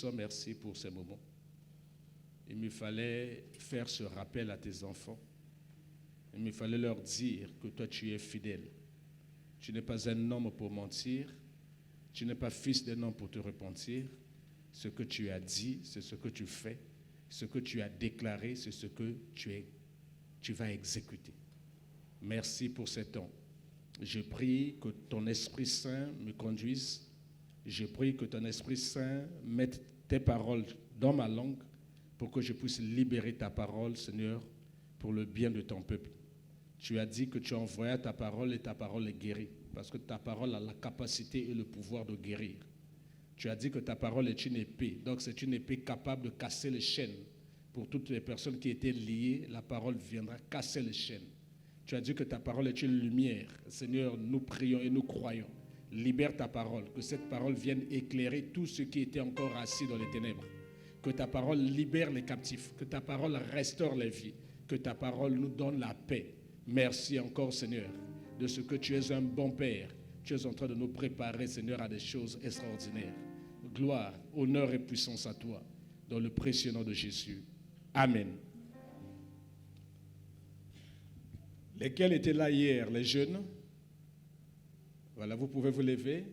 Tout-Puissant, merci pour ces moments. Il me fallait faire ce rappel à tes enfants. Il me fallait leur dire que toi, tu es fidèle. Tu n'es pas un homme pour mentir. Tu n'es pas fils d'un homme pour te repentir. Ce que tu as dit, c'est ce que tu fais. Ce que tu as déclaré, c'est ce que tu vas exécuter. Merci pour ce temps. Je prie que ton Esprit Saint me conduise. Je prie que ton Esprit Saint mette tes paroles dans ma langue pour que je puisse libérer ta parole, Seigneur, pour le bien de ton peuple. Tu as dit que tu envoyais ta parole et ta parole est guérie, parce que ta parole a la capacité et le pouvoir de guérir. Tu as dit que ta parole est une épée, donc c'est une épée capable de casser les chaînes. Pour toutes les personnes qui étaient liées, la parole viendra casser les chaînes. Tu as dit que ta parole est une lumière. Seigneur, nous prions et nous croyons. Libère ta parole, que cette parole vienne éclairer tout ce qui était encore assis dans les ténèbres. Que ta parole libère les captifs, que ta parole restaure les vies, que ta parole nous donne la paix. Merci encore, Seigneur, de ce que tu es un bon Père. Tu es en train de nous préparer, Seigneur, à des choses extraordinaires. Gloire, honneur et puissance à toi, dans le précieux nom de Jésus. Amen. Lesquels étaient là hier? Les jeunes? Voilà, vous pouvez vous lever.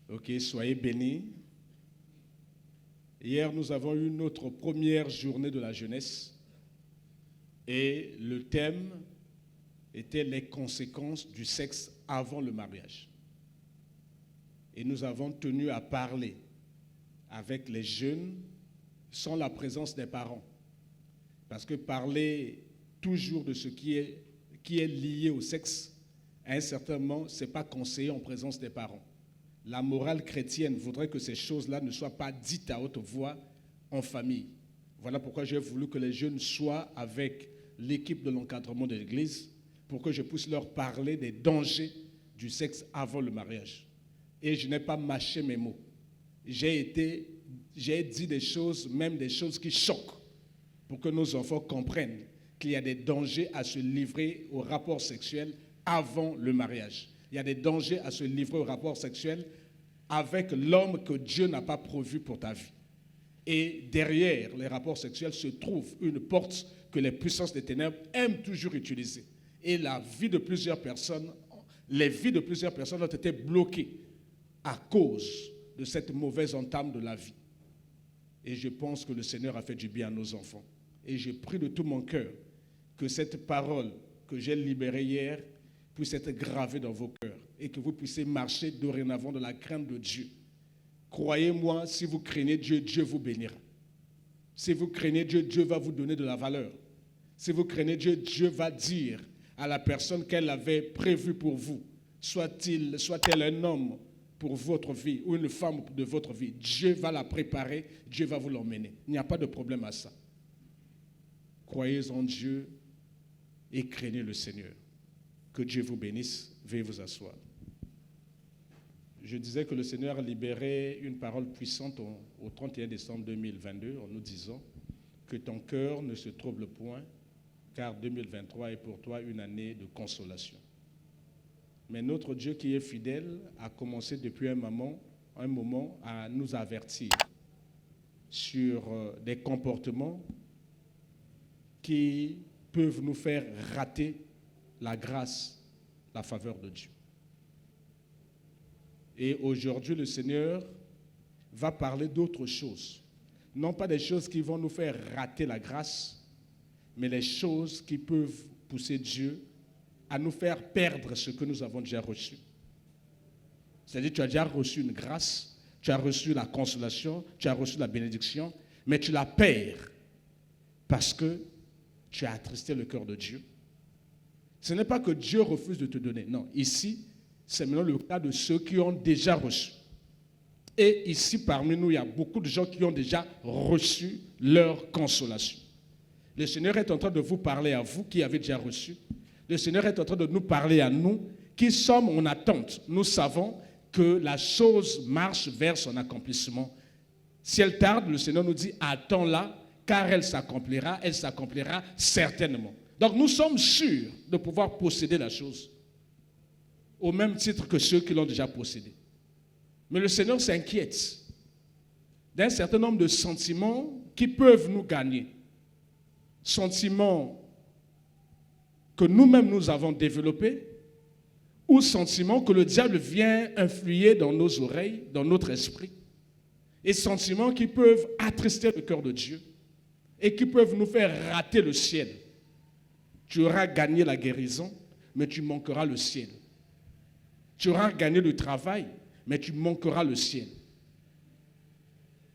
Ok, soyez bénis. Hier, nous avons eu notre première journée de la jeunesse et le thème était les conséquences du sexe avant le mariage. Et nous avons tenu à parler avec les jeunes sans la présence des parents. Parce que parler toujours de ce qui est lié au sexe, à un certain moment, ce n'est pas conseillé en présence des parents. La morale chrétienne voudrait que ces choses-là ne soient pas dites à haute voix en famille. Voilà pourquoi j'ai voulu que les jeunes soient avec l'équipe de l'encadrement de l'Église pour que je puisse leur parler des dangers du sexe avant le mariage. Et je n'ai pas mâché mes mots. J'ai dit des choses, même des choses qui choquent, pour que nos enfants comprennent qu'il y a des dangers à se livrer au rapport sexuel avant le mariage. Il y a des dangers à se livrer au rapport sexuel avec l'homme que Dieu n'a pas prévu pour ta vie. Et derrière les rapports sexuels se trouve une porte que les puissances des ténèbres aiment toujours utiliser. Et les vies de plusieurs personnes ont été bloquées à cause de cette mauvaise entame de la vie. Et je pense que le Seigneur a fait du bien à nos enfants. Et je prie de tout mon cœur que cette parole que j'ai libérée hier puisse être gravée dans vos cœurs et que vous puissiez marcher dorénavant dans la crainte de Dieu. Croyez-moi, si vous craignez Dieu, Dieu vous bénira. Si vous craignez Dieu, Dieu va vous donner de la valeur. Si vous craignez Dieu, Dieu va dire à la personne qu'elle avait prévue pour vous, soit-elle un homme pour votre vie ou une femme de votre vie, Dieu va la préparer, Dieu va vous l'emmener. Il n'y a pas de problème à ça. Croyez en Dieu et craignez le Seigneur. Que Dieu vous bénisse. Veuillez vous asseoir. Je disais que le Seigneur a libéré une parole puissante au 31 décembre 2022 en nous disant que ton cœur ne se trouble point, car 2023 est pour toi une année de consolation. Mais notre Dieu qui est fidèle a commencé depuis un moment à nous avertir sur des comportements qui peuvent nous faire rater la grâce, la faveur de Dieu. Et aujourd'hui, le Seigneur va parler d'autres choses. Non pas des choses qui vont nous faire rater la grâce, mais les choses qui peuvent pousser Dieu à nous faire perdre ce que nous avons déjà reçu. C'est-à-dire, tu as déjà reçu une grâce, tu as reçu la consolation, tu as reçu la bénédiction, mais tu la perds parce que tu as attristé le cœur de Dieu. Ce n'est pas que Dieu refuse de te donner. Non, ici, c'est maintenant le cas de ceux qui ont déjà reçu. Et ici, parmi nous, il y a beaucoup de gens qui ont déjà reçu leur consolation. Le Seigneur est en train de vous parler à vous qui avez déjà reçu. Le Seigneur est en train de nous parler à nous qui sommes en attente. Nous savons que la chose marche vers son accomplissement. Si elle tarde, le Seigneur nous dit « attends-la, car elle s'accomplira certainement ». Donc nous sommes sûrs de pouvoir posséder la chose, au même titre que ceux qui l'ont déjà possédée. Mais le Seigneur s'inquiète d'un certain nombre de sentiments qui peuvent nous gagner. Sentiments que nous-mêmes nous avons développés ou sentiments que le diable vient influer dans nos oreilles, dans notre esprit. Et sentiments qui peuvent attrister le cœur de Dieu et qui peuvent nous faire rater le ciel. Tu auras gagné la guérison, mais tu manqueras le ciel. Tu auras gagné le travail, mais tu manqueras le ciel.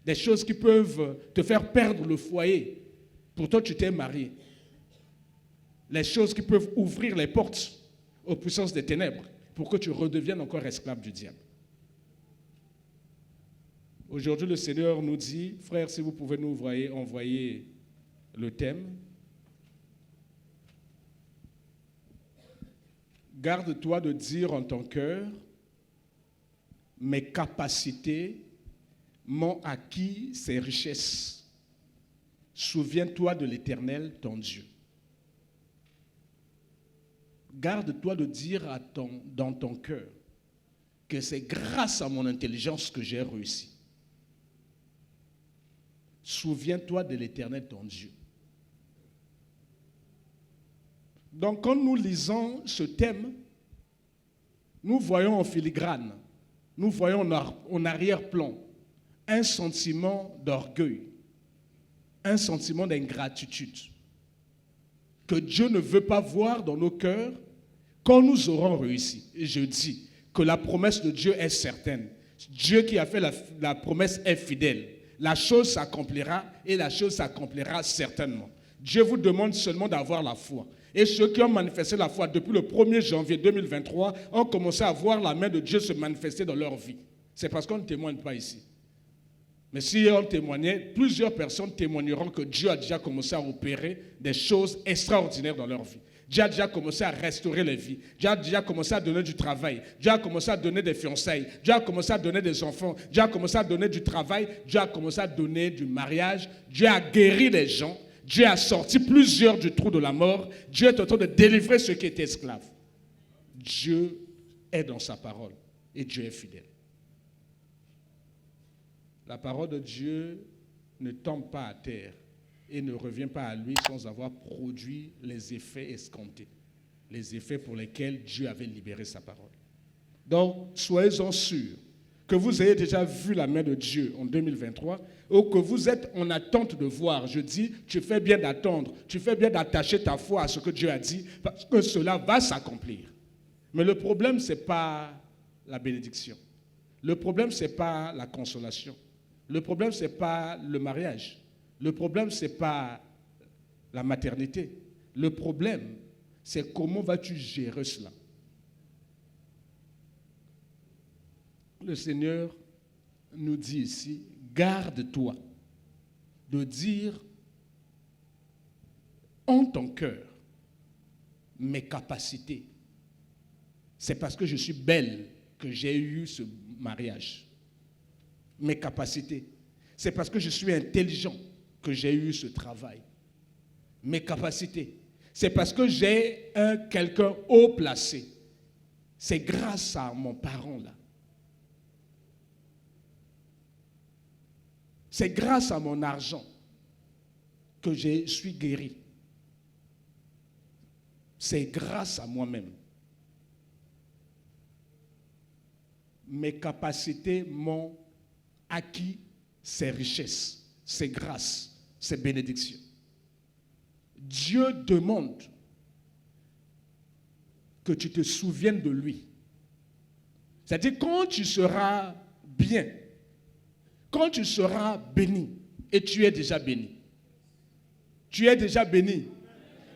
Des choses qui peuvent te faire perdre le foyer. Pourtant, tu t'es marié. Les choses qui peuvent ouvrir les portes aux puissances des ténèbres pour que tu redeviennes encore esclave du diable. Aujourd'hui, le Seigneur nous dit, frères, si vous pouvez nous envoyer le thème. Garde-toi de dire en ton cœur, mes capacités m'ont acquis ces richesses. Souviens-toi de l'Éternel, ton Dieu. Garde-toi de dire dans ton cœur que c'est grâce à mon intelligence que j'ai réussi. Souviens-toi de l'Éternel, ton Dieu. Donc, quand nous lisons ce thème, nous voyons en filigrane, nous voyons en arrière-plan un sentiment d'orgueil, un sentiment d'ingratitude que Dieu ne veut pas voir dans nos cœurs quand nous aurons réussi. Et je dis que la promesse de Dieu est certaine. Dieu qui a fait la promesse est fidèle. La chose s'accomplira et la chose s'accomplira certainement. Dieu vous demande seulement d'avoir la foi. Et ceux qui ont manifesté la foi depuis le 1er janvier 2023 ont commencé à voir la main de Dieu se manifester dans leur vie. C'est parce qu'on ne témoigne pas ici. Mais si on témoignait, plusieurs personnes témoigneront que Dieu a déjà commencé à opérer des choses extraordinaires dans leur vie. Dieu a déjà commencé à restaurer les vies. Dieu a déjà commencé à donner du travail. Dieu a commencé à donner des fiançailles. Dieu a commencé à donner des enfants. Dieu a commencé à donner du travail. Dieu a commencé à donner du mariage. Dieu a guéri les gens. Dieu a sorti plusieurs du trou de la mort. Dieu est en train de délivrer ceux qui étaient esclaves. Dieu est dans sa parole et Dieu est fidèle. La parole de Dieu ne tombe pas à terre et ne revient pas à lui sans avoir produit les effets escomptés, les effets pour lesquels Dieu avait libéré sa parole. Donc, soyez-en sûrs que vous ayez déjà vu la main de Dieu en 2023 ou que vous êtes en attente de voir. Je dis, tu fais bien d'attendre, tu fais bien d'attacher ta foi à ce que Dieu a dit parce que cela va s'accomplir. Mais le problème, ce n'est pas la bénédiction. Le problème, ce n'est pas la consolation. Le problème, ce n'est pas le mariage. Le problème, ce n'est pas la maternité. Le problème, c'est comment vas-tu gérer cela. Le Seigneur nous dit ici, garde-toi de dire en ton cœur mes capacités. C'est parce que je suis belle que j'ai eu ce mariage. Mes capacités. C'est parce que je suis intelligent que j'ai eu ce travail. Mes capacités. C'est parce que j'ai quelqu'un haut placé. C'est grâce à mon parent là. C'est grâce à mon argent que je suis guéri. C'est grâce à moi-même. Mes capacités m'ont acquis ces richesses, ces grâces, ces bénédictions. Dieu demande que tu te souviennes de lui. C'est-à-dire quand tu seras bien, quand tu seras béni, et tu es déjà béni. Tu es déjà béni.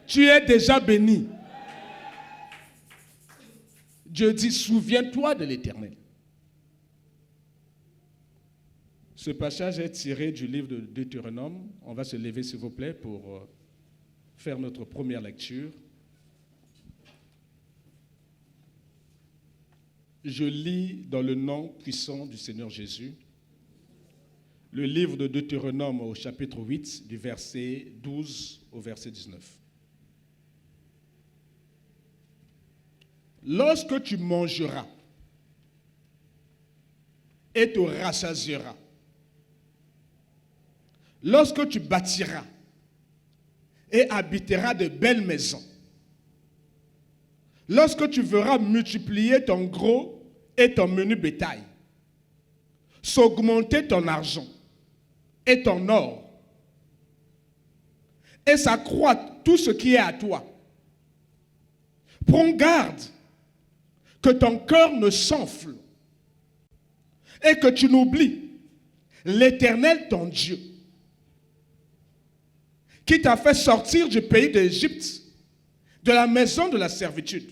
Tu es déjà béni. Dieu dit, souviens-toi de l'Éternel. Ce passage est tiré du livre de Deutéronome. On va se lever, s'il vous plaît, pour faire notre première lecture. Je lis dans le nom puissant du Seigneur Jésus. Le livre de Deutéronome au chapitre 8, du verset 12 au verset 19. Lorsque tu mangeras et te rassasieras, lorsque tu bâtiras et habiteras de belles maisons, lorsque tu verras multiplier ton gros et ton menu bétail, s'augmenter ton argent et ton or, et s'accroître tout ce qui est à toi, prends garde que ton cœur ne s'enfle et que tu n'oublies l'Éternel ton Dieu, qui t'a fait sortir du pays d'Égypte, de la maison de la servitude.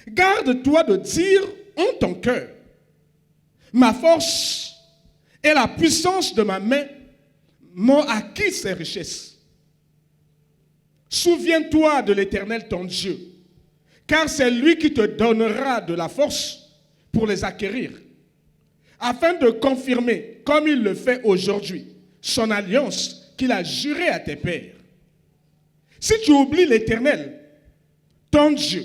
Garde-toi de dire en ton cœur, ma force et la puissance de ma main m'ont acquis ces richesses. Souviens-toi de l'Éternel ton Dieu, car c'est lui qui te donnera de la force pour les acquérir, afin de confirmer, comme il le fait aujourd'hui, son alliance qu'il a jurée à tes pères. Si tu oublies l'Éternel, ton Dieu,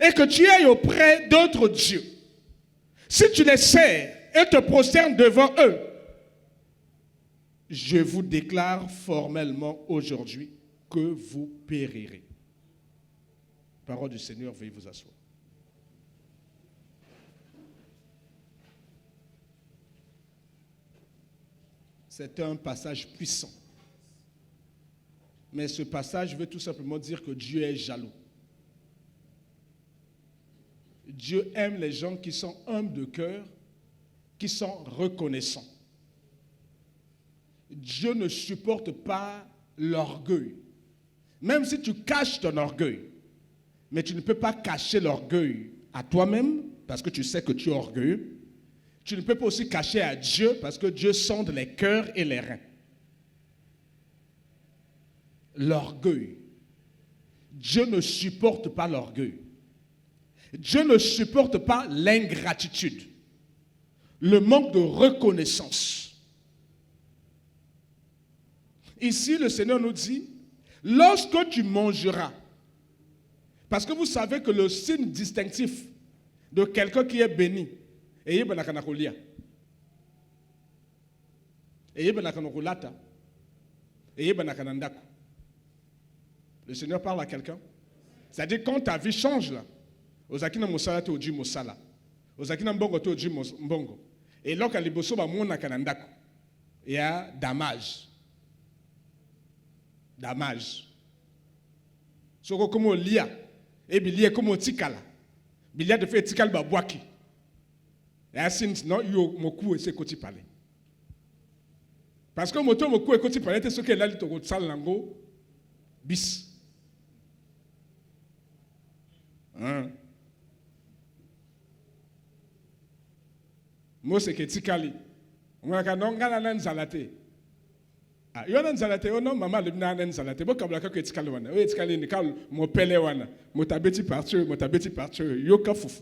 et que tu ailles auprès d'autres dieux, si tu les sers et te prosternes devant eux, je vous déclare formellement aujourd'hui que vous périrez. Parole du Seigneur, veuillez vous asseoir. C'est un passage puissant. Mais ce passage veut tout simplement dire que Dieu est jaloux. Dieu aime les gens qui sont humbles de cœur, qui sont reconnaissants. Dieu ne supporte pas l'orgueil. Même si tu caches ton orgueil, mais tu ne peux pas cacher l'orgueil à toi-même, parce que tu sais que tu es orgueilleux. Tu ne peux pas aussi cacher à Dieu, parce que Dieu sonde les cœurs et les reins. L'orgueil. Dieu ne supporte pas l'orgueil. Dieu ne supporte pas l'ingratitude, le manque de reconnaissance. Ici, le Seigneur nous dit, lorsque tu mangeras, parce que vous savez que le signe distinctif de quelqu'un qui est béni, le Seigneur parle à quelqu'un. C'est-à-dire quand ta vie change là, ozakina mosala te oji mosala, ozakina mbongo te oji mbongo, et lorsqu'à liboso ba mona kanandako, il y a damage. Soko comme lia, et bilia comme tikala, bilia de fait tikal ba boaki. Et ainsi non yo moku ese koti parler. Parce que moto moku e koti parler te ce que là to sal lango bis. Hein? Moi c'est que tikali. On a non ngana nan zalate. Ah yo nan zalate oh non maman le nan zalate. Bo kabla ka que tikali wana. O tikali ni kal mo pele wana. Mo tabeti partir yo ka fufu.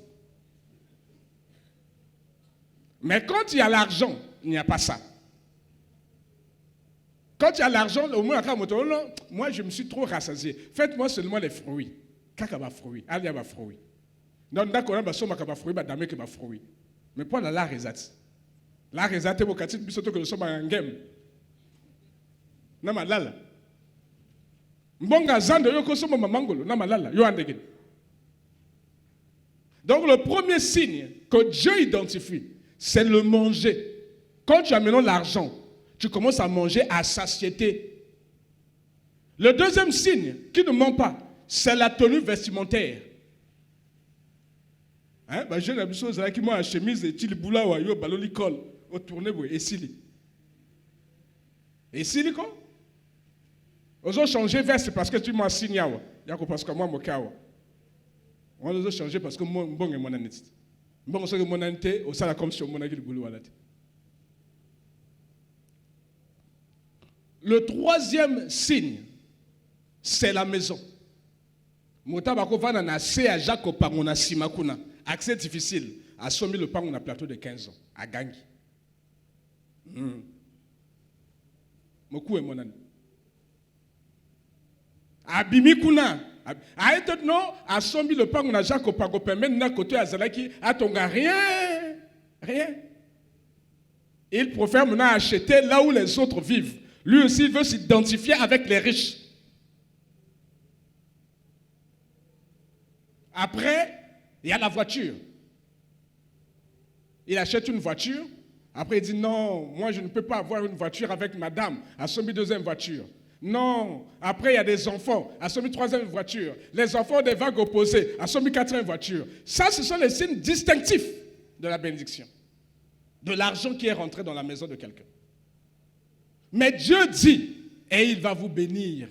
Mais quand il y a l'argent, il n'y a pas ça. Quand il y a l'argent, au moins, moi je me suis trop rassasié. Faites-moi seulement les fruits. Kaka ba fruits, alia ba fruits. Donc d'accord, ba soma ka ba fruits, ba dame ke ba fruits. Mais pas la rezati. La rezati bo katit bisoto que le soma ngem. Na malala. Mbonga zando yo ko soma mangolo, na malala, yo andege. Donc le premier signe que Dieu identifie, c'est le manger. Quand tu as maintenant l'argent, tu commences à manger à satiété. Le deuxième signe, qui ne ment pas, c'est la tenue vestimentaire. Hein? Je n'ai pas qui m'a chemise et il boula ou yo baloli col au tourné et sili. Et sili quoi? Ils ont changé veste parce que tu m'as signé. Yako parce que moi mon kawa. On les a changé parce que moi bon est mon anité. Bon c'est que mon anité au sala comme sur mon agil boulou alati. Le troisième signe, c'est la maison. Motabako va na se à Jacques Pangona Simakuna. Accès difficile. A sommi le pang on a plateau de 15 ans. À Gangi. Mokou est mon ami. À Bimikuna. A été non, à sommi le pang on a Jacques Pangopé. Maintenant, côté Azalaki, à Tonga, rien. Rien. Il préfère maintenant acheter là où les autres vivent. Lui aussi veut s'identifier avec les riches. Après, il y a la voiture. Il achète une voiture. Après, il dit non, moi je ne peux pas avoir une voiture avec madame. A soumis deuxième voiture. Non. Après, il y a des enfants. A soumis troisième voiture. Les enfants ont des vagues opposées. A soumis quatrième voiture. Ça, ce sont les signes distinctifs de la bénédiction. De l'argent qui est rentré dans la maison de quelqu'un. Mais Dieu dit, et il va vous bénir.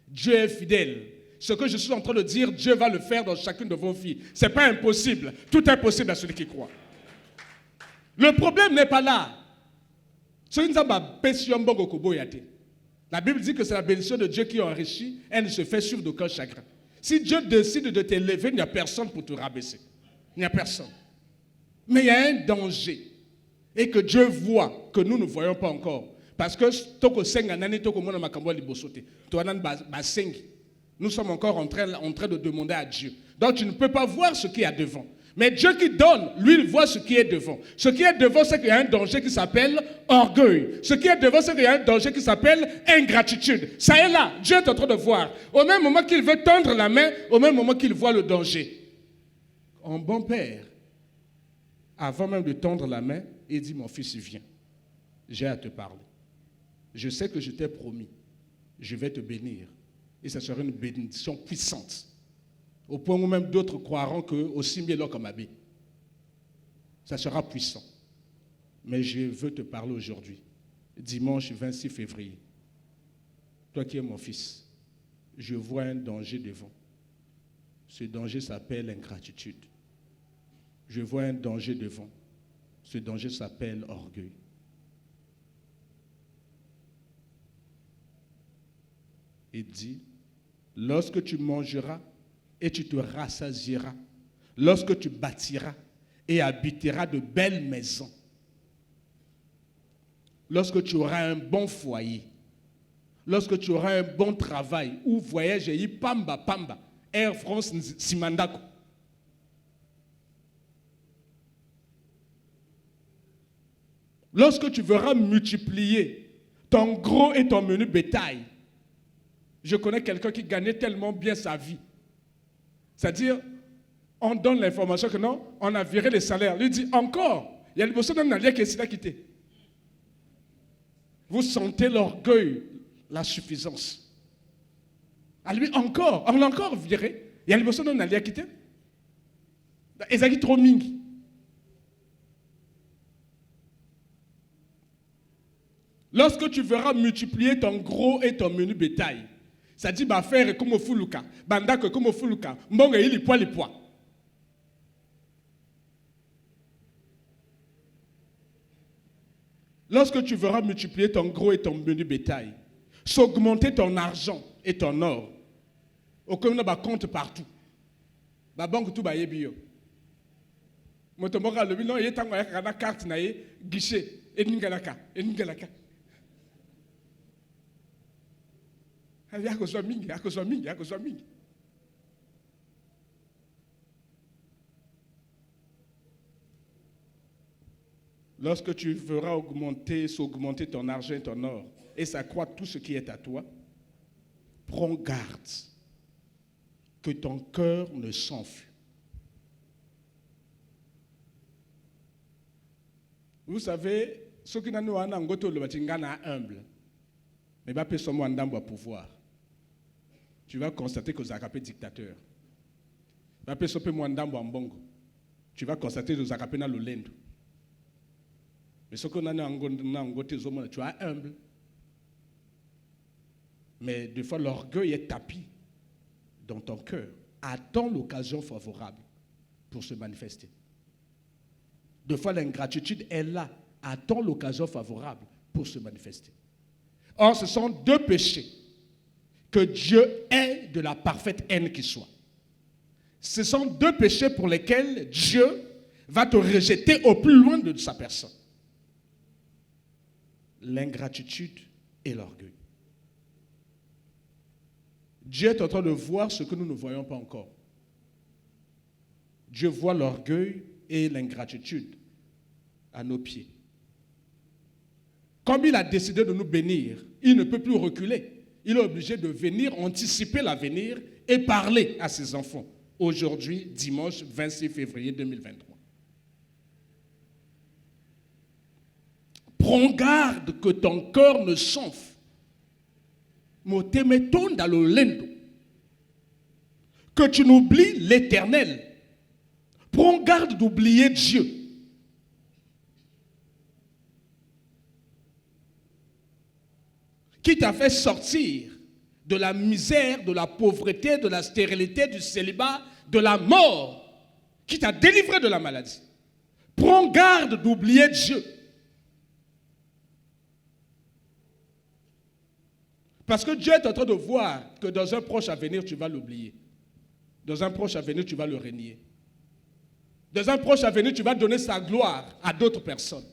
Dieu est fidèle. Ce que je suis en train de dire, Dieu va le faire dans chacune de vos vies. Ce n'est pas impossible. Tout est possible à celui qui croit. Le problème n'est pas là. La Bible dit que c'est la bénédiction de Dieu qui enrichit. Elle ne se fait suivre d'aucun chagrin. Si Dieu décide de t'élever, il n'y a personne pour te rabaisser. Il n'y a personne. Mais il y a un danger. Et que Dieu voit, que nous ne voyons pas encore. Parce que nous sommes encore en train de demander à Dieu. Donc tu ne peux pas voir ce qu'il y a devant. Mais Dieu qui donne, lui, il voit ce qui est devant. Ce qui est devant, c'est qu'il y a un danger qui s'appelle orgueil. Ce qui est devant, c'est qu'il y a un danger qui s'appelle ingratitude. Ça est là, Dieu est en train de voir. Au même moment qu'il veut tendre la main, au même moment qu'il voit le danger. En bon père, avant même de tendre la main, il dit, mon fils, viens. J'ai à te parler. Je sais que je t'ai promis. Je vais te bénir. Et ça sera une bénédiction puissante. Au point où même d'autres croiront que aussi mieux comme abbé. Ça sera puissant. Mais je veux te parler aujourd'hui. Dimanche 26 février. Toi qui es mon fils, je vois un danger devant. Ce danger s'appelle ingratitude. Je vois un danger devant. Ce danger s'appelle orgueil. Il dit, lorsque tu mangeras et tu te rassasieras, lorsque tu bâtiras et habiteras de belles maisons, lorsque tu auras un bon foyer, lorsque tu auras un bon travail, ou voyage et pamba pamba, Air France Simandako. Lorsque tu verras multiplier ton gros et ton menu bétail, je connais quelqu'un qui gagnait tellement bien sa vie. C'est-à-dire, on donne l'information que non, on a viré les salaires. Lui dit encore, il y a le besoin d'un allié qui est quitté. Vous sentez l'orgueil, la suffisance. À lui encore, on l'a encore viré. Il y a le besoin d'un allié quitté. Ils ont trop mingi. Lorsque tu verras multiplier ton gros et ton menu bétail, ça dit bah faire comme au fuluka, banda que comme au fuluka, mbonga il poids les poids. Lorsque tu verras multiplier ton gros et ton menu bétail, s'augmenter ton argent et ton or, aucun ba compte partout. Ba banque tout ba yebio. Motomoka le bilan yetango ya kana carte na ye guichet eningalaka. Lorsque tu verras s'augmenter ton argent et ton or, et s'accroître tout ce qui est à toi, prends garde que ton cœur ne s'enfle. Vous savez, ce qui nous a humble, mais pas peut seulement un pouvoir. Tu vas constater que vous avez dictateur. Tu vas constater que vous avez un lolendo. Mais ce qu'on a tu es humble. Mais des fois, l'orgueil est tapis dans ton cœur. Attends l'occasion favorable pour se manifester. Des fois, l'ingratitude est là. Attends l'occasion favorable pour se manifester. Or, ce sont deux péchés que Dieu ait de la parfaite haine qui soit. Ce sont deux péchés pour lesquels Dieu va te rejeter au plus loin de sa personne. L'ingratitude et l'orgueil. Dieu est en train de voir ce que nous ne voyons pas encore. Dieu voit l'orgueil et l'ingratitude à nos pieds. Comme il a décidé de nous bénir, il ne peut plus reculer. Il est obligé de venir anticiper l'avenir et parler à ses enfants. Aujourd'hui, dimanche 26 février 2023. Prends garde que ton cœur ne s'enfle. Que tu n'oublies l'Éternel. Prends garde d'oublier Dieu. Qui t'a fait sortir de la misère, de la pauvreté, de la stérilité, du célibat, de la mort, qui t'a délivré de la maladie. Prends garde d'oublier Dieu. Parce que Dieu est en train de voir que dans un proche avenir, tu vas l'oublier. Dans un proche avenir, tu vas le régner. Dans un proche avenir, tu vas donner sa gloire à d'autres personnes.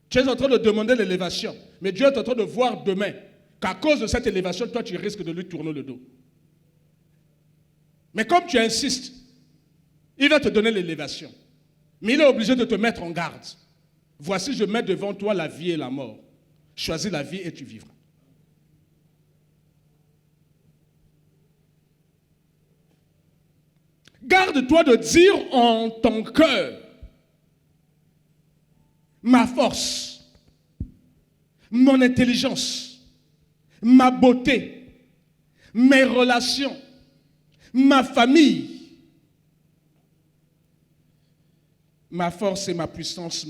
Tu es en train de demander l'élévation, mais Dieu est en train de voir demain qu'à cause de cette élévation, toi, tu risques de lui tourner le dos. Mais comme tu insistes, il va te donner l'élévation. Mais il est obligé de te mettre en garde. Voici, je mets devant toi la vie et la mort. Choisis la vie et tu vivras. Garde-toi de dire en ton cœur, ma force, mon intelligence, ma beauté, mes relations, ma famille, ma force et ma puissance,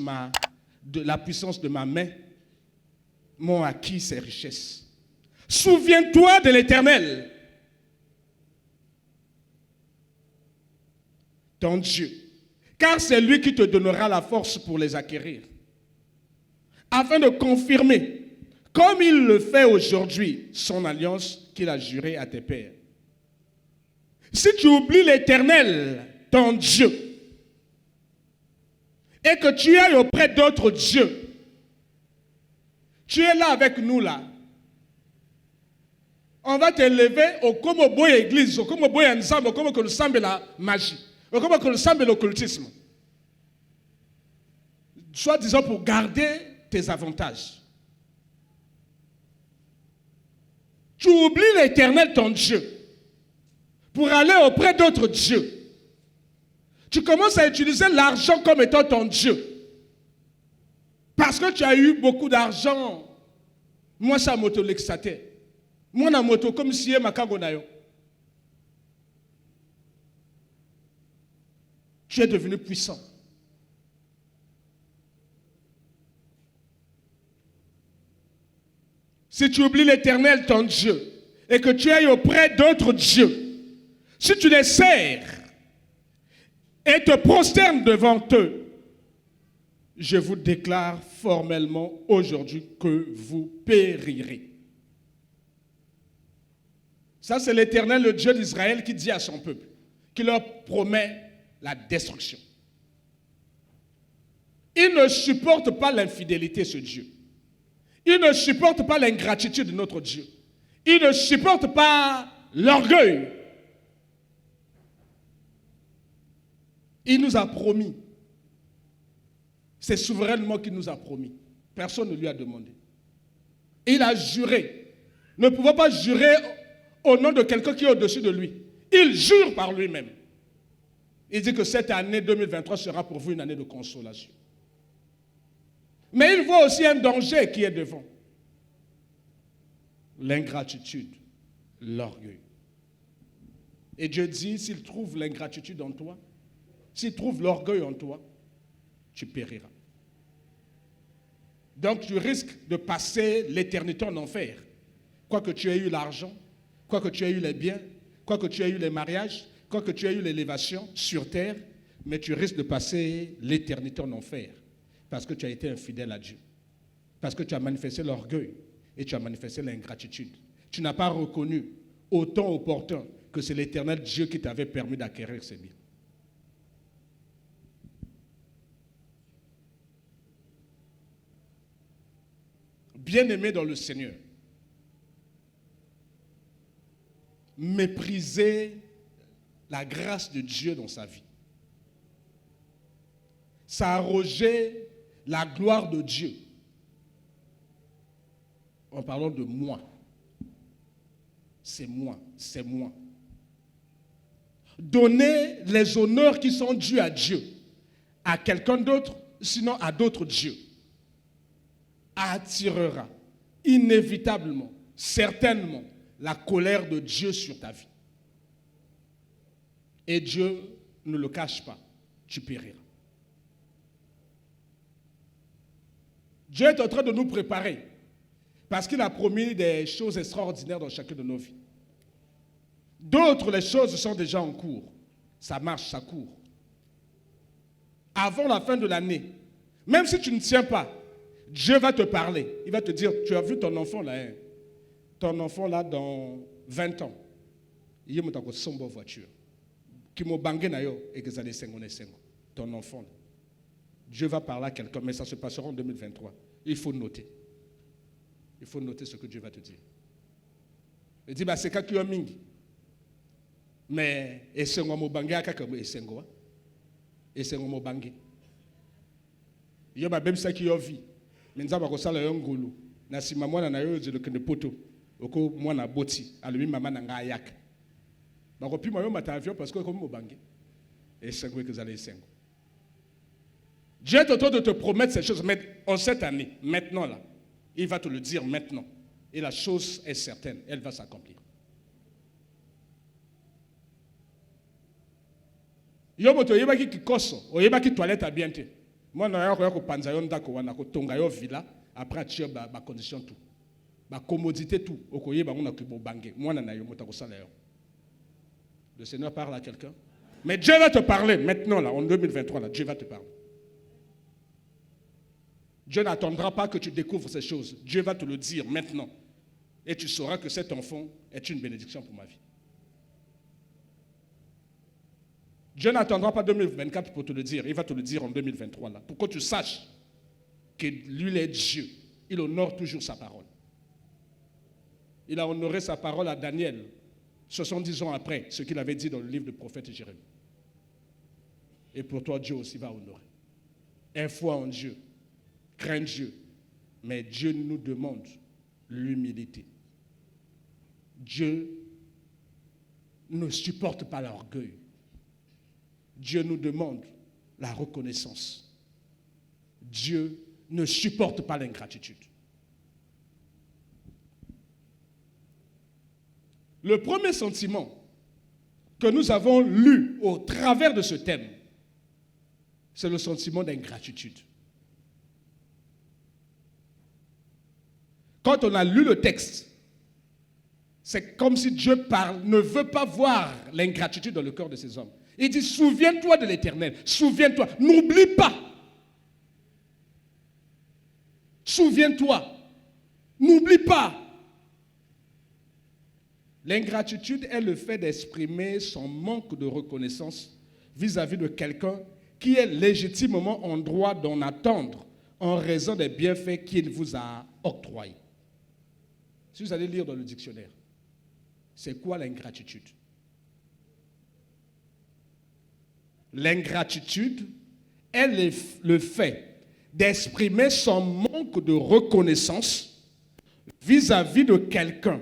la puissance de ma main m'ont acquis ces richesses. Souviens-toi de l'Éternel, ton Dieu, car c'est lui qui te donnera la force pour les acquérir, afin de confirmer, comme il le fait aujourd'hui, son alliance qu'il a jurée à tes pères. Si tu oublies l'Éternel, ton Dieu, et que tu ailles auprès d'autres dieux, tu es là avec nous là. On va t'élever au comme au boy église, au comme au boy ensemble, au comme que nous semble la magie, au comme que nous semble l'occultisme. Soit disant pour garder tes avantages. Tu oublies l'Éternel ton Dieu pour aller auprès d'autres dieux. Tu commences à utiliser l'argent comme étant ton Dieu. Parce que tu as eu beaucoup d'argent. Moi, ça moto l'exate. Moi, na moto comme si ma kagonayo. Tu es devenu puissant. Si tu oublies l'Éternel, ton Dieu, et que tu ailles auprès d'autres dieux, si tu les sers et te prosternes devant eux, je vous déclare formellement aujourd'hui que vous périrez. Ça, c'est l'Éternel, le Dieu d'Israël, qui dit à son peuple, qui leur promet la destruction. Il ne supporte pas l'infidélité, ce Dieu. Il ne supporte pas l'ingratitude de notre Dieu. Il ne supporte pas l'orgueil. Il nous a promis. C'est souverainement qu'il nous a promis. Personne ne lui a demandé. Il a juré. Ne pouvant pas jurer au nom de quelqu'un qui est au-dessus de lui. Il jure par lui-même. Il dit que cette année 2023 sera pour vous une année de consolation. Mais il voit aussi un danger qui est devant. L'ingratitude, l'orgueil. Et Dieu dit, s'il trouve l'ingratitude en toi, s'il trouve l'orgueil en toi, tu périras. Donc tu risques de passer l'éternité en enfer. Quoi que tu aies eu l'argent, quoi que tu aies eu les biens, quoi que tu aies eu les mariages, quoi que tu aies eu l'élévation sur terre, mais tu risques de passer l'éternité en enfer. Parce que tu as été infidèle à Dieu. Parce que tu as manifesté l'orgueil et tu as manifesté l'ingratitude. Tu n'as pas reconnu au temps opportun que c'est l'Éternel Dieu qui t'avait permis d'acquérir ces biens. Bien-aimé dans le Seigneur, méprisez la grâce de Dieu dans sa vie. S'arroger la gloire de Dieu, en parlant de moi, c'est moi, c'est moi. Donner les honneurs qui sont dus à Dieu, à quelqu'un d'autre, sinon à d'autres dieux, attirera inévitablement, certainement, la colère de Dieu sur ta vie. Et Dieu ne le cache pas, tu périras. Dieu est en train de nous préparer parce qu'il a promis des choses extraordinaires dans chacune de nos vies. D'autres, les choses sont déjà en cours. Ça marche, ça court. Avant la fin de l'année, même si tu ne tiens pas, Dieu va te parler. Il va te dire, tu as vu ton enfant là, hein? Ton enfant là dans 20 ans. Il y a une voiture. Qui m'a bangé et que ça les ton enfant. Dieu va parler à quelqu'un, mais ça se passera en 2023. Il faut noter. Il faut noter ce que Dieu va te dire. Il dit, c'est quand tu as mingi. Mais, et c'est un bangé à quelqu'un, et c'est un mot bangé. Il y a même ça qui a vie. Mais nous avons ça le ngolo. Na si maman na yo je le kene poto. Oko moi na boti. Alumi maman na ngayak. Ba ko pi moi mata avion parce que comme mo bangé. Et c'est que vous allez sengo. Dieu est en train de te promettre ces choses, mais en cette année, maintenant là, il va te le dire maintenant. Et la chose est certaine, elle va s'accomplir. Yo moto yeba ki kikoso, o yeba ki toilette à bien te. Moi na yo ko panza yo ndako wana ko tonga yo villa après tu ba condition tout. Ba commodité tout, o ko yeba ngona ko bangé. Moi na yo moto ko sala yo. Le Seigneur parle à quelqu'un. Mais Dieu va te parler maintenant là en 2023 là, Dieu va te parler. Dieu n'attendra pas que tu découvres ces choses. Dieu va te le dire maintenant. Et tu sauras que cet enfant est une bénédiction pour ma vie. Dieu n'attendra pas 2024 pour te le dire. Il va te le dire en 2023. Là, pour que tu saches que lui est Dieu. Il honore toujours sa parole. Il a honoré sa parole à Daniel 70 ans après ce qu'il avait dit dans le livre du prophète Jérémie. Et pour toi, Dieu aussi va honorer. Aie foi en Dieu. Crains Dieu. Mais Dieu nous demande l'humilité. Dieu ne supporte pas l'orgueil. Dieu nous demande la reconnaissance. Dieu ne supporte pas l'ingratitude. Le premier sentiment que nous avons lu au travers de ce thème, c'est le sentiment d'ingratitude. Quand on a lu le texte, c'est comme si Dieu ne veut pas voir l'ingratitude dans le cœur de ces hommes. Il dit, souviens-toi de l'Éternel, souviens-toi, n'oublie pas. Souviens-toi, n'oublie pas. L'ingratitude est le fait d'exprimer son manque de reconnaissance vis-à-vis de quelqu'un qui est légitimement en droit d'en attendre en raison des bienfaits qu'il vous a octroyés. Si vous allez lire dans le dictionnaire, c'est quoi l'ingratitude? L'ingratitude est le fait d'exprimer son manque de reconnaissance vis-à-vis de quelqu'un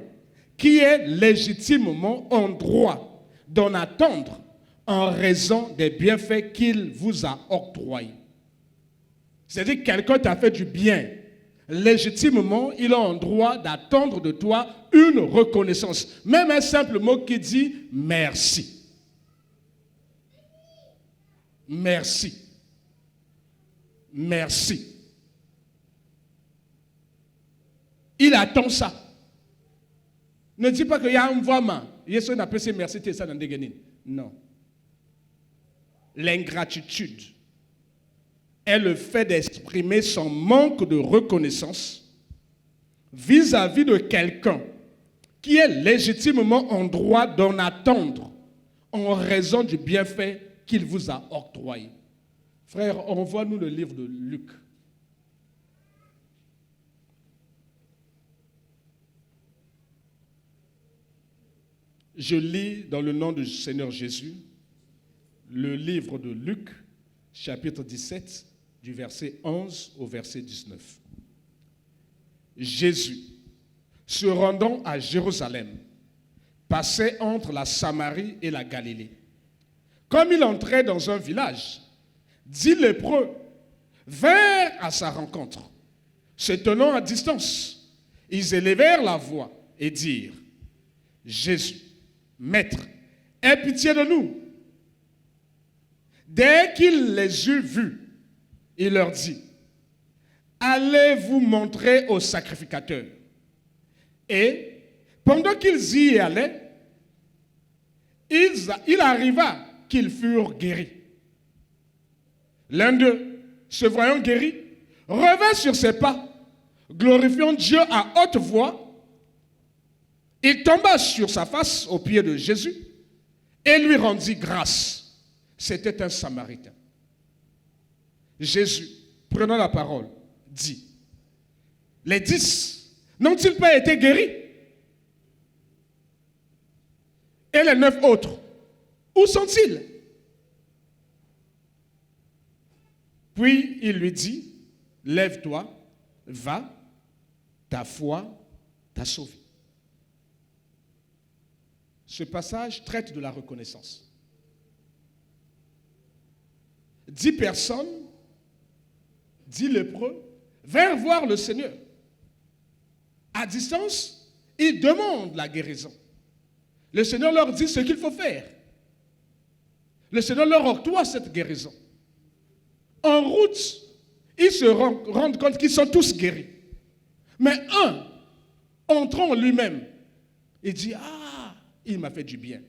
qui est légitimement en droit d'en attendre en raison des bienfaits qu'il vous a octroyés. C'est-à-dire que quelqu'un t'a fait du bien. Légitimement, il a en droit d'attendre de toi une reconnaissance. Même un simple mot qui dit merci. Merci. Merci. Il attend ça. Ne dis pas qu'il y a un voiement. Il y a ce qu'on appelle merci, ça dans des. Non. L'ingratitude est le fait d'exprimer son manque de reconnaissance vis-à-vis de quelqu'un qui est légitimement en droit d'en attendre en raison du bienfait qu'il vous a octroyé. Frère, envoie-nous le livre de Luc. Je lis dans le nom du Seigneur Jésus le livre de Luc, chapitre 17, du verset 11 au verset 19. Jésus, se rendant à Jérusalem, passait entre la Samarie et la Galilée. Comme il entrait dans un village, 10 lépreux vinrent à sa rencontre. Se tenant à distance, ils élevèrent la voix et dirent, Jésus, Maître, aie pitié de nous. Dès qu'il les eut vus, il leur dit, allez vous montrer au sacrificateur. Et pendant qu'ils y allaient, il arriva qu'ils furent guéris. L'un d'eux, se voyant guéri, revint sur ses pas, glorifiant Dieu à haute voix. Il tomba sur sa face aux pieds de Jésus et lui rendit grâce. C'était un Samaritain. Jésus, prenant la parole, dit, les 10 n'ont-ils pas été guéris? Et les 9 autres, où sont-ils? Puis il lui dit, lève-toi, va, ta foi t'a sauvé. Ce passage traite de la reconnaissance. 10 personnes, 10 lépreux, vinrent voir le Seigneur. À distance, ils demandent la guérison. Le Seigneur leur dit ce qu'il faut faire. Le Seigneur leur octroie cette guérison. En route, ils se rendent compte qu'ils sont tous guéris. Mais un, entrant en lui-même, il dit, ah, il m'a fait du bien.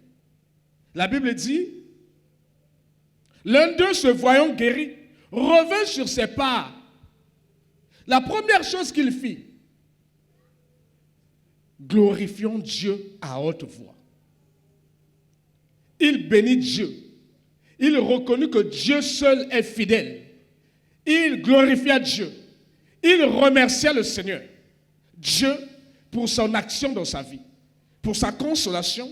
La Bible dit, l'un d'eux, se voyant guéri, revint sur ses pas. La première chose qu'il fit, glorifions Dieu à haute voix. Il bénit Dieu. Il reconnut que Dieu seul est fidèle. Il glorifia Dieu. Il remercia le Seigneur. Dieu pour son action dans sa vie, pour sa consolation,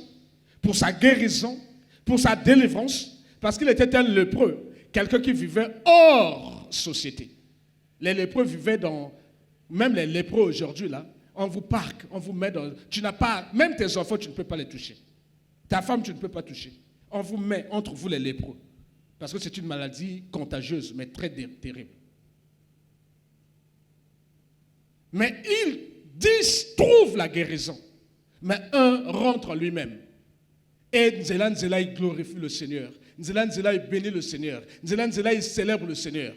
pour sa guérison, pour sa délivrance, parce qu'il était un lépreux, quelqu'un qui vivait hors société. Les lépreux vivaient dans, même les lépreux aujourd'hui, là, on vous parque, on vous met dans, tu n'as pas, même tes enfants, tu ne peux pas les toucher. Ta femme, tu ne peux pas toucher. On vous met entre vous les lépreux. Parce que c'est une maladie contagieuse, mais très terrible. Mais ils 10 trouvent la guérison. Mais un rentre en lui-même. Et Nzela Nzela, il glorifie le Seigneur. Nzela Nzela, il bénit le Seigneur. Nzela Nzela, il célèbre le Seigneur.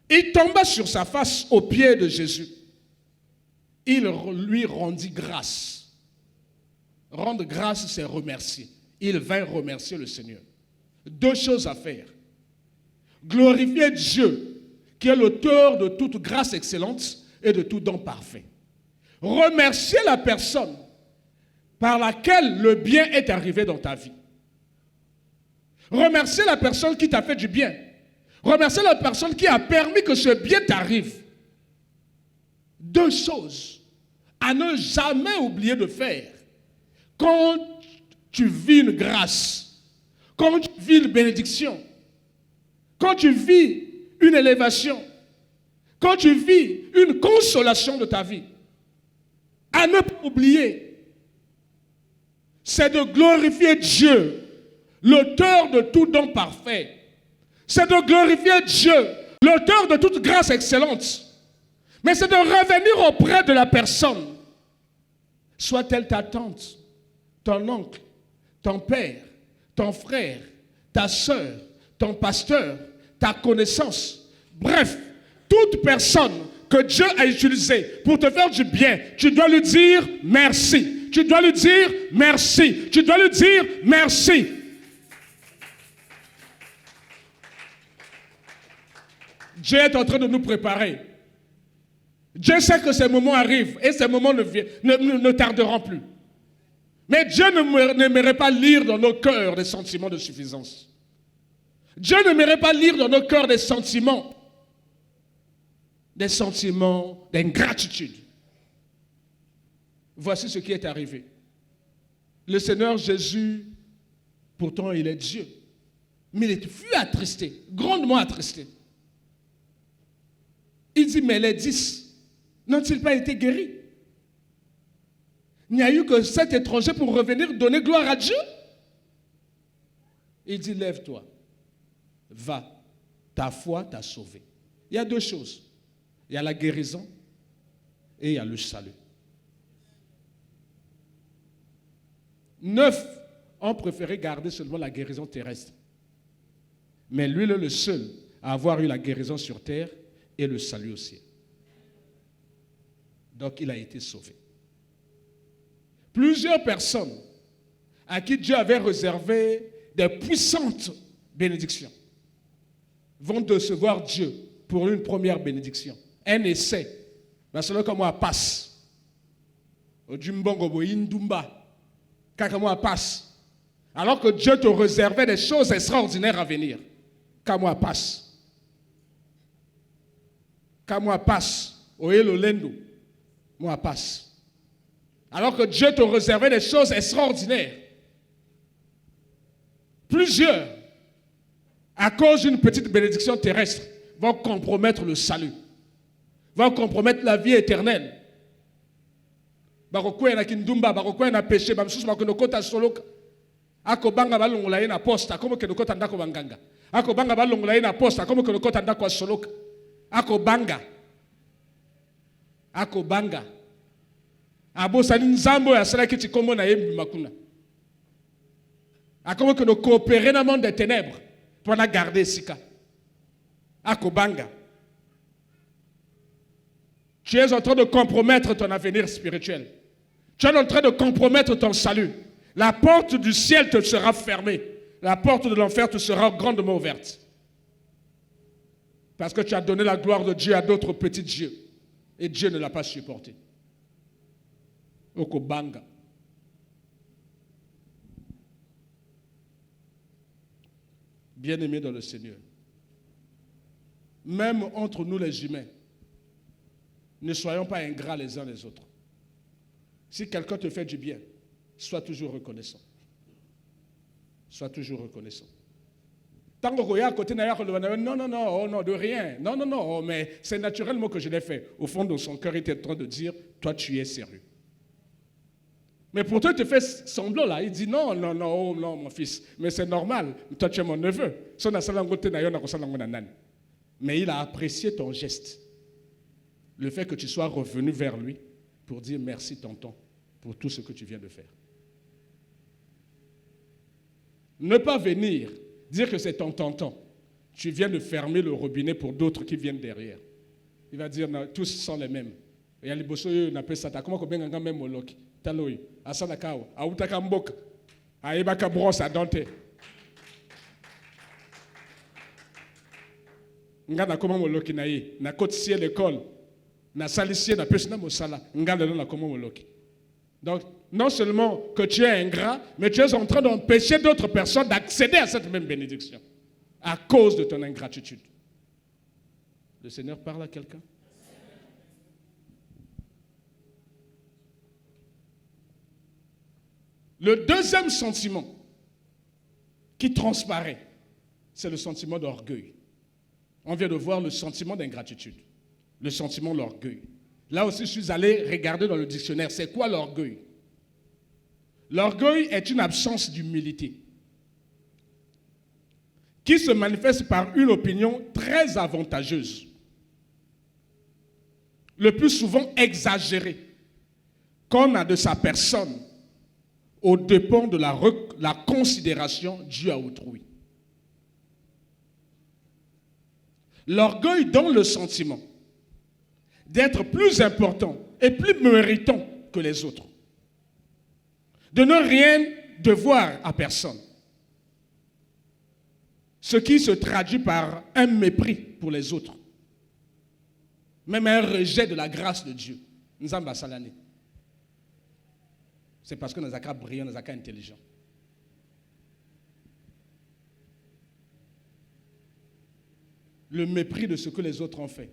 Il tomba sur sa face aux pieds de Jésus. Il lui rendit grâce. Rendre grâce, c'est remercier. Il vint remercier le Seigneur. 2 choses à faire. Glorifier Dieu, qui est l'auteur de toute grâce excellente et de tout don parfait. Remercier la personne par laquelle le bien est arrivé dans ta vie. Remercier la personne qui t'a fait du bien. Remercier la personne qui a permis que ce bien t'arrive. 2 choses à ne jamais oublier de faire. Quand tu vis une grâce, quand tu vis une bénédiction, quand tu vis une élévation, quand tu vis une consolation de ta vie, à ne pas oublier, c'est de glorifier Dieu, l'auteur de tout don parfait. C'est de glorifier Dieu, l'auteur de toute grâce excellente. Mais c'est de revenir auprès de la personne. Soit-elle ta tante, ton oncle, ton père, ton frère, ta soeur, ton pasteur, ta connaissance. Bref, toute personne que Dieu a utilisée pour te faire du bien, tu dois lui dire merci. Tu dois lui dire merci. Tu dois lui dire merci. Dieu est en train de nous préparer. Dieu sait que ces moments arrivent et ces moments ne tarderont plus. Mais Dieu n'aimerait pas lire dans nos cœurs des sentiments de suffisance. Dieu n'aimerait pas lire dans nos cœurs des sentiments d'ingratitude. Voici ce qui est arrivé. Le Seigneur Jésus, pourtant il est Dieu. Mais il fut attristé, grandement attristé. Il dit, mais les 10 n'ont-ils pas été guéris? Il n'y a eu que 7 étrangers pour revenir donner gloire à Dieu. Il dit, lève-toi, va, ta foi t'a sauvé. Il y a 2 choses. Il y a la guérison et il y a le salut. 9 ont préféré garder seulement la guérison terrestre. Mais lui, il est le seul à avoir eu la guérison sur terre et le salut au ciel. Donc, il a été sauvé. Plusieurs personnes à qui Dieu avait réservé des puissantes bénédictions vont recevoir Dieu pour une première bénédiction. Un essai. C'est là que moi passe. Passe. Alors que Dieu te réservait des choses extraordinaires à venir. Quand moi passe. Quand moi passe. Moi passe. Alors que Dieu te réservait des choses extraordinaires. Plusieurs, à cause d'une petite bénédiction terrestre, vont compromettre le salut. Vont compromettre la vie éternelle. Barokoe na kindumba, barokoe na péché, bamsusu makonokota soloka. Ako banga balongola ye na posta, como que nokota ndako banganga. Ako banga balongola ye na posta, como que nokota ndako soloka. Ako banga. Ako banga. Abo sani nzambo ya sala kiti kombo na ye makuna. Ako que nous coopérer dans le monde des ténèbres pour la garder sika. Ako banga. Tu es en train de compromettre ton avenir spirituel. Tu es en train de compromettre ton salut. La porte du ciel te sera fermée. La porte de l'enfer te sera grandement ouverte. Parce que tu as donné la gloire de Dieu à d'autres petits dieux. Et Dieu ne l'a pas supporté. Okobanga. Bien-aimés dans le Seigneur. Même entre nous les humains, ne soyons pas ingrats les uns les autres. Si quelqu'un te fait du bien, sois toujours reconnaissant. Sois toujours reconnaissant. Tant que à côté, non, non, non, oh non, de rien. Non, non, non, oh, mais c'est naturellement que je l'ai fait. Au fond de son cœur, il était en train de dire, toi, tu es sérieux. Mais pourtant, il te fait semblant là. Il dit, non, non, non, oh non, mon fils. Mais c'est normal. Toi, tu es mon neveu. Mais il a apprécié ton geste. Le fait que tu sois revenu vers lui pour dire merci tonton pour tout ce que tu viens de faire. Ne pas venir dire que c'est ton tonton. Tu viens de fermer le robinet pour d'autres qui viennent derrière. Il va dire non, tous sont les mêmes. Il y a les bosso, on appelle ça. Comment on appelle même moloki? Taloy, asanakao, autaka mboka, aibaka brosse à dente. Ngana comment moloki naïe, na côte l'école. Na salissier na pêche na mosala ngala na comment moloki. Donc non seulement que tu es ingrat, mais tu es en train d'empêcher d'autres personnes d'accéder à cette même bénédiction à cause de ton ingratitude. Le Seigneur parle à quelqu'un. Le deuxième sentiment qui transparaît, c'est le sentiment d'orgueil. On vient de voir le sentiment d'ingratitude. Le sentiment d'orgueil. Là aussi, je suis allé regarder dans le dictionnaire, c'est quoi l'orgueil? L'orgueil est une absence d'humilité qui se manifeste par une opinion très avantageuse, le plus souvent exagérée, qu'on a de sa personne au dépend de la considération due à autrui. L'orgueil donne le sentiment d'être plus important et plus méritant que les autres. De ne rien devoir à personne. Ce qui se traduit par un mépris pour les autres. Même un rejet de la grâce de Dieu. Nzamba Salane. C'est parce que nous sommes brillants, nous sommes intelligents. Le mépris de ce que les autres ont fait.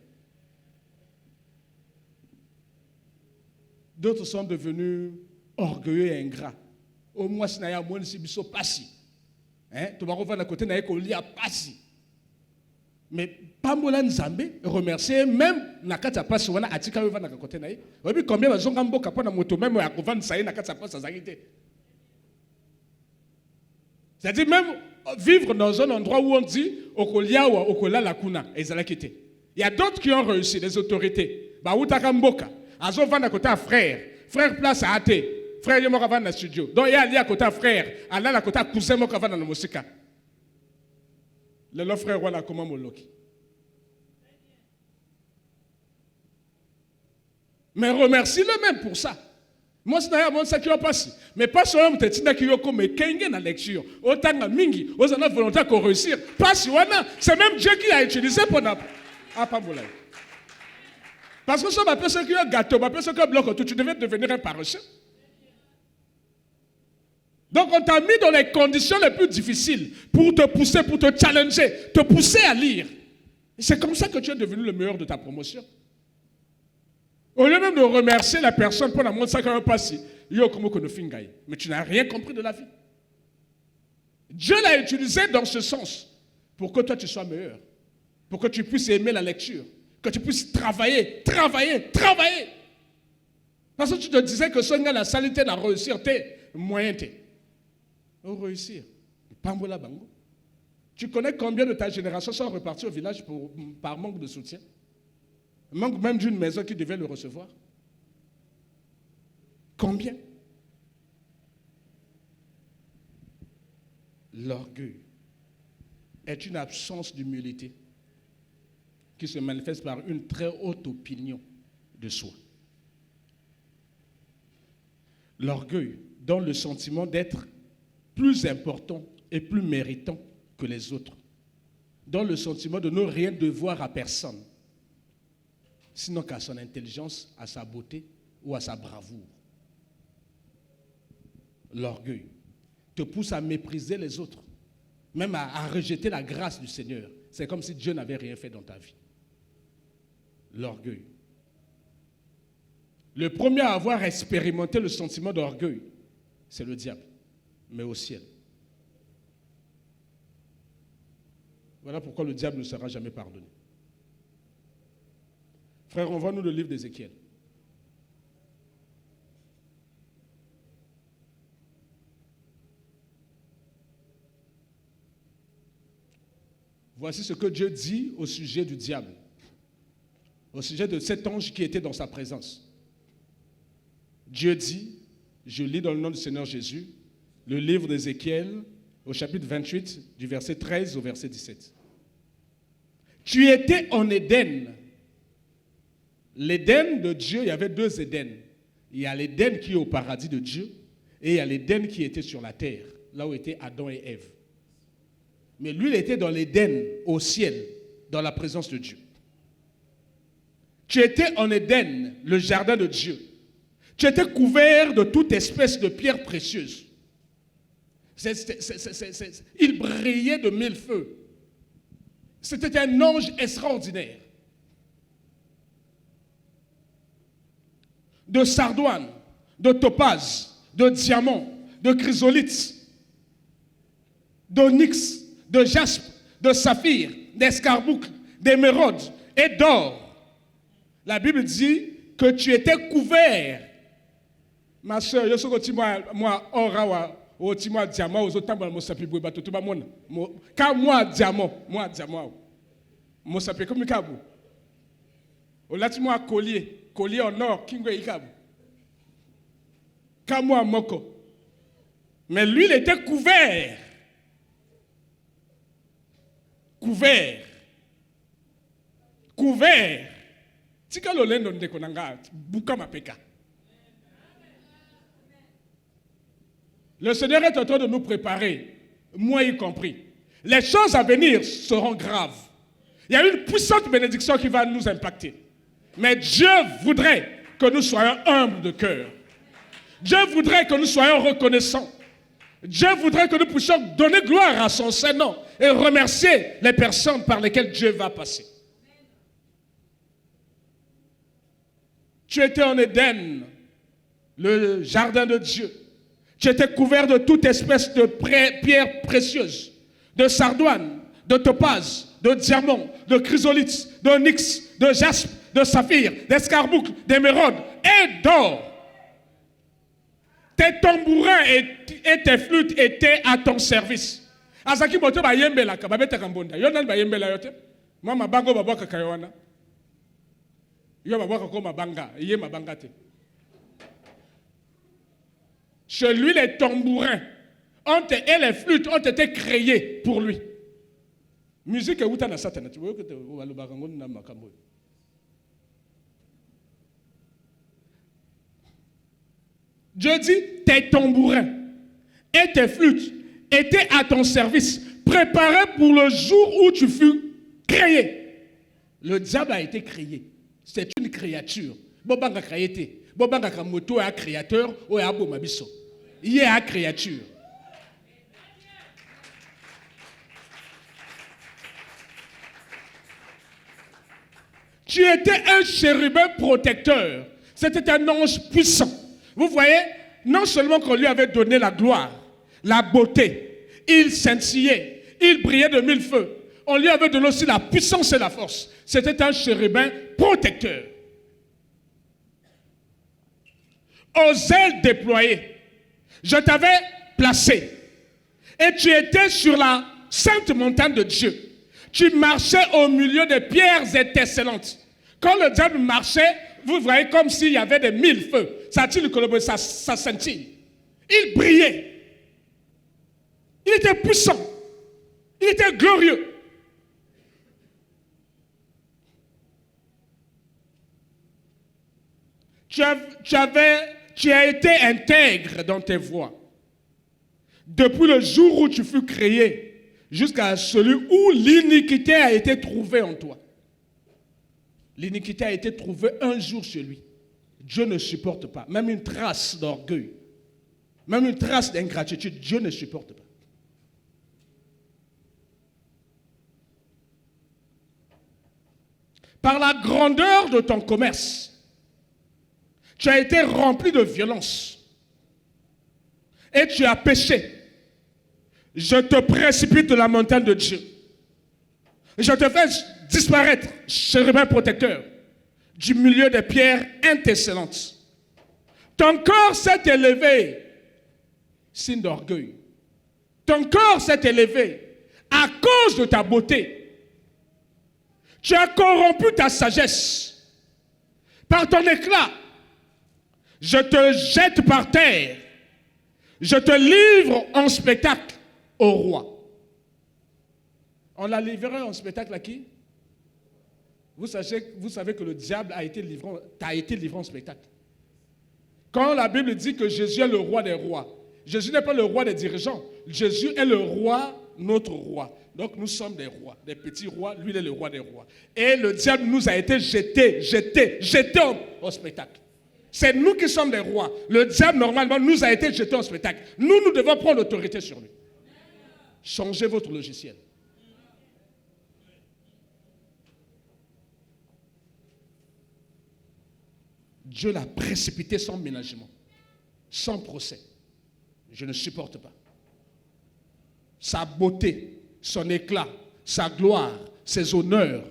D'autres sont devenus orgueilleux et ingrats. Au moins, ce n'est pas si. Tu vas revoir à côté de l'Écolia, passi. Mais Pambola Nzambe, remercier même Nakata Pass, on a Atika Van à côté de l'Écolia. Combien de Zongambo Kapana Moto, même à Kovan Saï, Nakata Pass à Zagité. C'est-à-dire même vivre dans un endroit où on dit Okolia ou Okola Lakuna, et Zalakité. Il y a d'autres qui ont réussi, les autorités. Baoutakamboka, Azo Van à côté à frère, frère place à Ate, frère Yomokavan dans le studio. Donc il y a allé à côté à frère, Allah à côté à cousin Mokavan dans la musique. Le frère voilà comment Moloki. Mais remercie-le même pour ça. Moi, c'est d'ailleurs ça qui va passer. Mais pas seulement que tu as comme Kengen dans la lecture. Autant que Mingi, aux en volonté qu'on réussir. Pas si c'est même Dieu qui a utilisé pour n'a pas voulu. Parce que ça m'a fait ce qu'il y a gâteau, m'a fait ce qu'il y a bloc, tu devais devenir un paresseux. Donc on t'a mis dans les conditions les plus difficiles pour te pousser, pour te challenger, te pousser à lire. Et c'est comme ça que tu es devenu le meilleur de ta promotion. Au lieu même de remercier la personne pour la montre ça quand passé, mais tu n'as rien compris de la vie. Dieu l'a utilisé dans ce sens pour que toi tu sois meilleur, pour que tu puisses aimer la lecture, que tu puisses travailler. Parce que tu te disais que ce gars la saleté n'a réussir, t'es moyen t'es. Réussir. Pambola bango. Tu connais combien de ta génération sont repartis au village par manque de soutien? Manque même d'une maison qui devait le recevoir. Combien? L'orgueil est une absence d'humilité qui se manifeste par une très haute opinion de soi. L'orgueil donne le sentiment d'être plus important et plus méritant que les autres. Donne le sentiment de ne rien devoir à personne, sinon qu'à son intelligence, à sa beauté ou à sa bravoure. L'orgueil te pousse à mépriser les autres, même à rejeter la grâce du Seigneur. C'est comme si Dieu n'avait rien fait dans ta vie. L'orgueil. Le premier à avoir expérimenté le sentiment d'orgueil, c'est le diable, mais au ciel. Voilà pourquoi le diable ne sera jamais pardonné. Frère, envoie-nous le livre d'Ézéchiel. Voici ce que Dieu dit au sujet du diable, au sujet de cet ange qui était dans sa présence. Dieu dit, je lis dans le nom du Seigneur Jésus, le livre d'Ézéchiel, au chapitre 28, du verset 13 au verset 17. Tu étais en Éden. L'Éden de Dieu, il y avait deux Éden. Il y a l'Éden qui est au paradis de Dieu et il y a l'Éden qui était sur la terre, là où étaient Adam et Ève. Mais lui, il était dans l'Éden, au ciel, dans la présence de Dieu. Tu étais en Éden, le jardin de Dieu. Tu étais couvert de toute espèce de pierres précieuses. Il brillait de mille feux. C'était un ange extraordinaire. De sardoine, de topaze, de diamant, de chrysolite, d'onyx, de jaspe, de saphir, d'escarboucle, d'émeraude et d'or. La Bible dit que tu étais couvert. Ma soeur, je suis moi orawa, au timo diamant, aux autres mo sapi boba tout ba mona. Ka moi diamant, mo sapi comme kabu. Au latimo collier en or, kingo ikabu. Ka moi moko. Mais lui, il était couvert. Couvert. Tika lo lendo ndeko nanga buka mapeka. Le Seigneur est en train de nous préparer, moi y compris. Les choses à venir seront graves. Il y a une puissante bénédiction qui va nous impacter. Mais Dieu voudrait que nous soyons humbles de cœur. Dieu voudrait que nous soyons reconnaissants. Dieu voudrait que nous puissions donner gloire à son Saint-Nom et remercier les personnes par lesquelles Dieu va passer. Tu étais en Éden, le jardin de Dieu. Tu étais couvert de toute espèce de pierres précieuses, de sardoine, de topaze, de diamant, de chrysolite, d'onyx, de jaspe, de saphir, d'escarboucle, d'émeraude et d'or. Tes tambourins et tes flûtes étaient à ton service. Azaki bote ba yembela ka babeta kambonda. Yo nan ba yembela yote. Mama bango babwaka kayowana. Yo babwaka ko mabanga, yé mabanga te. Chez lui, les tambourins et les flûtes ont été créés pour lui. Musique est où t'as satana. Tu vois que tu vas le barangon na makambo. Dieu dit, tes tambourins et tes flûtes étaient à ton service, préparés pour le jour où tu fus créé. Le diable a été créé. C'est une créature. Bobanga créé. Bobanga kamoto est un créateur ou est un bomabiso. Il est une créature. Tu étais un chérubin protecteur. C'était un ange puissant. Vous voyez, non seulement qu'on lui avait donné la gloire, la beauté, il scintillait, il brillait de mille feux. On lui avait donné aussi la puissance et la force. C'était un chérubin protecteur. Aux ailes déployées, je t'avais placé. Et tu étais sur la sainte montagne de Dieu. Tu marchais au milieu des pierres étincelantes. Quand le diable marchait, vous voyez comme s'il y avait des mille feux. Ça scintille. Il brillait. Il était puissant. Il était glorieux. Tu as été intègre dans tes voies. Depuis le jour où tu fus créé, jusqu'à celui où l'iniquité a été trouvée en toi. L'iniquité a été trouvée un jour chez lui. Dieu ne supporte pas. Même une trace d'orgueil, même une trace d'ingratitude, Dieu ne supporte pas. Par la grandeur de ton commerce, tu as été rempli de violence et tu as péché. Je te précipite de la montagne de Dieu. Je te fais disparaître, chérubin protecteur, du milieu des pierres étincelantes. Ton corps s'est élevé, signe d'orgueil. Ton corps s'est élevé à cause de ta beauté. Tu as corrompu ta sagesse. Par ton éclat, je te jette par terre. Je te livre en spectacle au roi. On l'a livré en spectacle à qui? Vous savez que le diable t'a été livré en spectacle. Quand la Bible dit que Jésus est le roi des rois, Jésus n'est pas le roi des dirigeants. Jésus est le roi, notre roi. Donc nous sommes des rois, des petits rois. Lui, il est le roi des rois. Et le diable nous a été jeté au spectacle. C'est nous qui sommes des rois. Le diable, normalement, nous a été jeté au spectacle. Nous devons prendre l'autorité sur lui. Changez votre logiciel. Dieu l'a précipité sans ménagement, sans procès. Je ne supporte pas. Sa beauté, son éclat, sa gloire, ses honneurs,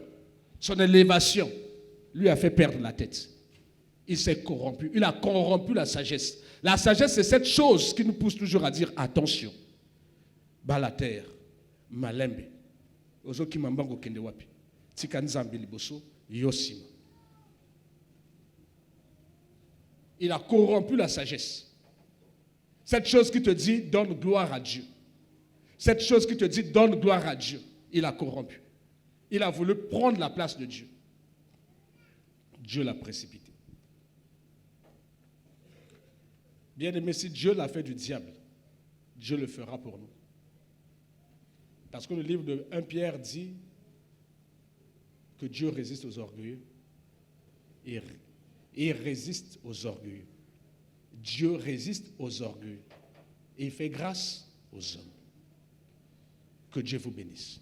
son élévation, lui a fait perdre la tête. Il s'est corrompu. Il a corrompu la sagesse. La sagesse, c'est cette chose qui nous pousse toujours à dire attention. Balater, malembe, ozoki mambango kende wapi, tika nzambe liboso, yosima. Il a corrompu la sagesse. Cette chose qui te dit donne gloire à Dieu. Cette chose qui te dit donne gloire à Dieu, il a corrompu. Il a voulu prendre la place de Dieu. Dieu l'a précipité. Bien aimé, si Dieu l'a fait du diable, Dieu le fera pour nous. Parce que le livre de 1 Pierre dit que Dieu résiste aux orgueilleux et résiste aux orgueilleux. Dieu résiste aux orgueilleux et il fait grâce aux hommes. Que Dieu vous bénisse.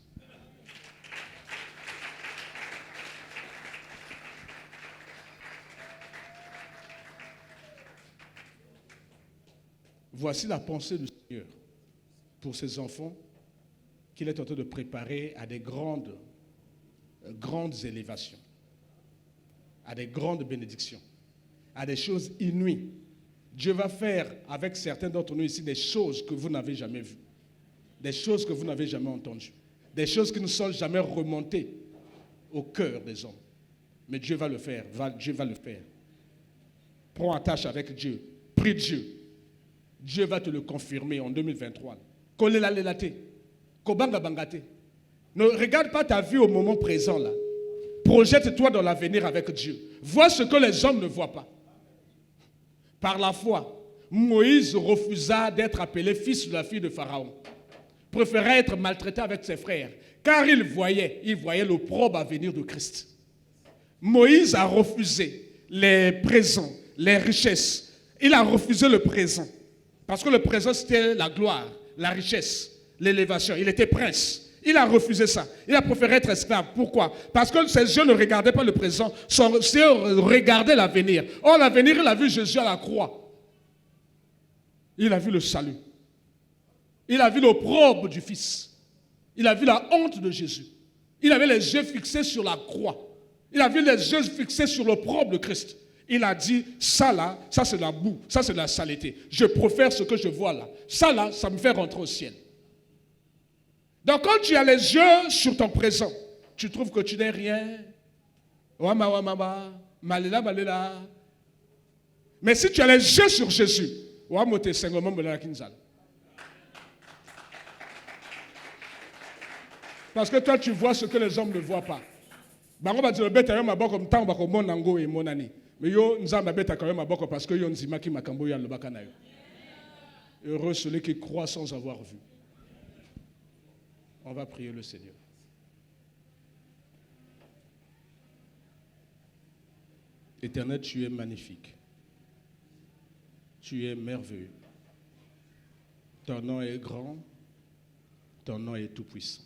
Voici la pensée du Seigneur pour ses enfants qu'il est en train de préparer à des grandes élévations, à des grandes bénédictions, à des choses inouïes. Dieu va faire avec certains d'entre nous ici des choses que vous n'avez jamais vues, des choses que vous n'avez jamais entendues, des choses qui ne sont jamais remontées au cœur des hommes. Mais Dieu va le faire, Dieu va le faire. Prends attache avec Dieu, prie Dieu. Dieu va te le confirmer en 2023. Ne regarde pas ta vie au moment présent là. Projette-toi dans l'avenir avec Dieu. Vois ce que les hommes ne voient pas. Par la foi, Moïse refusa d'être appelé fils de la fille de Pharaon. Préférait être maltraité avec ses frères, car il voyait l'opprobre avenir de Christ. Moïse a refusé les présents, les richesses. Il a refusé le présent. Parce que le présent, c'était la gloire, la richesse, l'élévation. Il était prince. Il a refusé ça. Il a préféré être esclave. Pourquoi? Parce que ses yeux ne regardaient pas le présent, ses yeux regardaient l'avenir. Or, l'avenir, il a vu Jésus à la croix. Il a vu le salut. Il a vu l'opprobre du Fils. Il a vu la honte de Jésus. Il avait les yeux fixés sur la croix. Il avait les yeux fixés sur l'opprobre de Christ. Il a dit, ça là, ça c'est la boue, ça c'est la saleté. Je préfère ce que je vois là. Ça là, ça me fait rentrer au ciel. Donc quand tu as les yeux sur ton présent, tu trouves que tu n'es rien. Wama wama, malela malela. Mais si tu as les yeux sur Jésus, wamote sengoma mbela kinzal. Parce que toi tu vois ce que les hommes ne voient pas. Bango ba dire beta yo maboko mtango ba ko mona ngo e monani. Mais yo nzamba beta quand même maboko parce que yo nzima ki makambo ya lobaka na yo. Heureux celui qui croit sans avoir vu. On va prier le Seigneur. Éternel, tu es magnifique. Tu es merveilleux. Ton nom est grand. Ton nom est tout-puissant.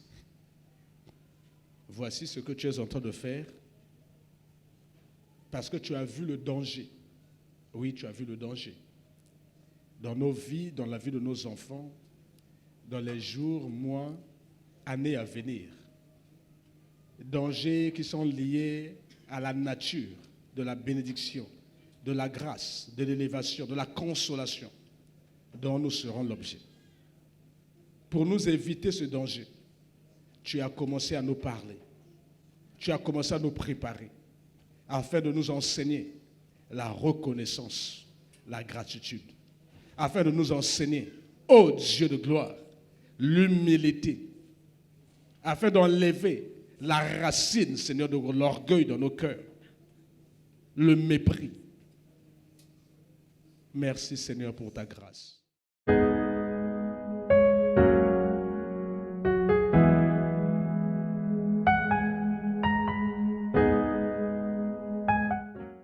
Voici ce que tu es en train de faire parce que tu as vu le danger. Oui, tu as vu le danger. Dans nos vies, dans la vie de nos enfants, dans les jours, mois, années à venir. Dangers qui sont liés à la nature de la bénédiction, de la grâce, de l'élévation, de la consolation dont nous serons l'objet. Pour nous éviter ce danger, tu as commencé à nous parler. Tu as commencé à nous préparer afin de nous enseigner la reconnaissance, la gratitude. Afin de nous enseigner, ô Dieu de gloire, l'humilité. Afin d'enlever la racine, Seigneur, de l'orgueil dans nos cœurs. Le mépris. Merci, Seigneur, pour ta grâce.